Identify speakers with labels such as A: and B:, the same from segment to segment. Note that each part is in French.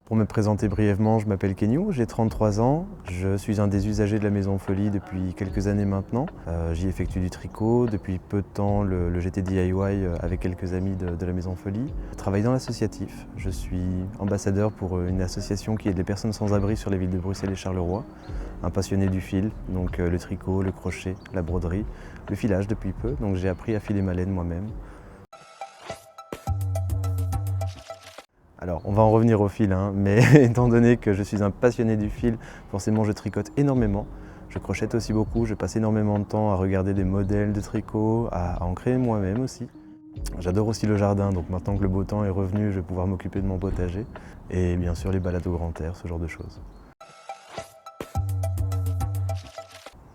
A: Pour me présenter brièvement, je m'appelle Kenyou, j'ai 33 ans, je suis un des usagers de la Maison Folie depuis quelques années maintenant. J'y effectue du tricot, depuis peu de temps le GT DIY avec quelques amis de la Maison Folie. Je travaille dans l'associatif, je suis ambassadeur pour une association qui aide les personnes sans abri sur les villes de Bruxelles et Charleroi. Un passionné du fil, donc le tricot, le crochet, la broderie, le filage depuis peu, donc j'ai appris à filer ma laine moi-même. Alors, on va en revenir au fil, mais étant donné que je suis un passionné du fil, forcément je tricote énormément. Je crochette aussi beaucoup, je passe énormément de temps à regarder des modèles de tricot, à en créer moi-même aussi. J'adore aussi le jardin, donc maintenant que le beau temps est revenu, je vais pouvoir m'occuper de mon potager. Et bien sûr les balades au grand air, ce genre de choses.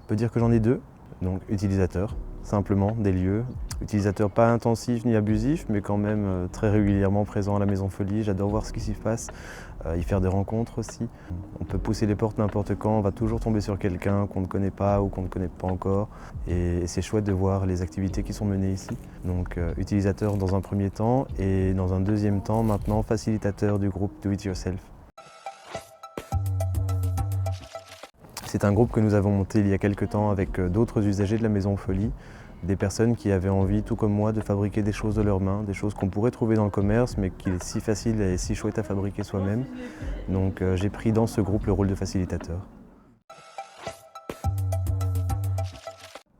A: On peut dire que j'en ai deux, donc utilisateur, simplement des lieux. Utilisateur pas intensif ni abusif, mais quand même très régulièrement présent à la Maison Folie. J'adore voir ce qui s'y passe, y faire des rencontres aussi. On peut pousser les portes n'importe quand, on va toujours tomber sur quelqu'un qu'on ne connaît pas ou qu'on ne connaît pas encore. Et c'est chouette de voir les activités qui sont menées ici. Donc utilisateur dans un premier temps et dans un deuxième temps maintenant facilitateur du groupe Do It Yourself. C'est un groupe que nous avons monté il y a quelques temps avec d'autres usagers de la Maison Folie, des personnes qui avaient envie, tout comme moi, de fabriquer des choses de leurs mains, des choses qu'on pourrait trouver dans le commerce, mais qu'il est si facile et si chouette à fabriquer soi-même. Donc j'ai pris dans ce groupe le rôle de facilitateur.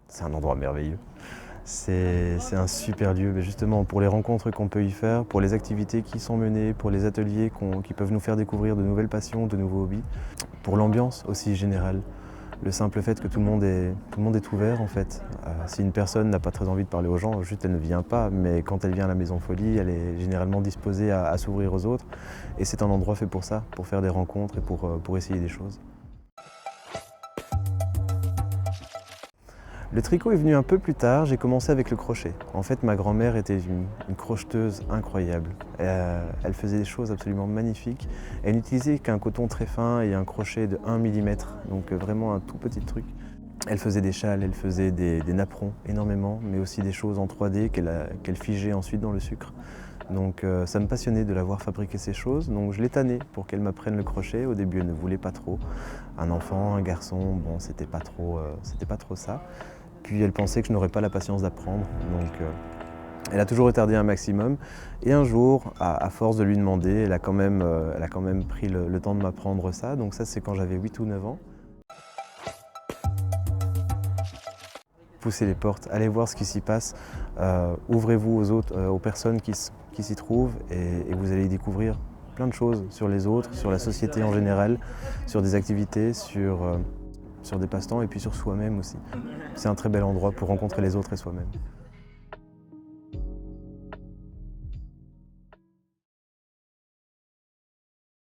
A: C'est un endroit merveilleux. C'est un super lieu, mais justement pour les rencontres qu'on peut y faire, pour les activités qui sont menées, pour les ateliers qui peuvent nous faire découvrir de nouvelles passions, de nouveaux hobbies, pour l'ambiance aussi générale. Le simple fait que tout le monde est ouvert en fait. Si une personne n'a pas très envie de parler aux gens, juste elle ne vient pas, mais quand elle vient à la Maison Folie, elle est généralement disposée à s'ouvrir aux autres. Et c'est un endroit fait pour ça, pour faire des rencontres et pour essayer des choses. Le tricot est venu un peu plus tard, j'ai commencé avec le crochet. En fait, ma grand-mère était une crocheteuse incroyable. Elle faisait des choses absolument magnifiques. Elle n'utilisait qu'un coton très fin et un crochet de 1 mm, donc vraiment un tout petit truc. Elle faisait des châles, elle faisait des napperons énormément, mais aussi des choses en 3D qu'elle figeait ensuite dans le sucre. Donc ça me passionnait de la voir fabriquer ces choses, donc je l'ai tannée pour qu'elle m'apprenne le crochet. Au début, elle ne voulait pas trop. Un enfant, un garçon, bon, c'était pas trop ça. Puis elle pensait que je n'aurais pas la patience d'apprendre, donc elle a toujours retardé un maximum. Et un jour, à force de lui demander, elle a quand même pris le temps de m'apprendre ça. Donc ça, c'est quand j'avais 8 ou 9 ans. Poussez les portes, allez voir ce qui s'y passe, ouvrez-vous aux autres, aux personnes qui s'y trouvent et vous allez y découvrir plein de choses sur les autres, sur la société en général, sur des activités, sur des passe-temps et puis sur soi-même aussi. C'est un très bel endroit pour rencontrer les autres et soi-même.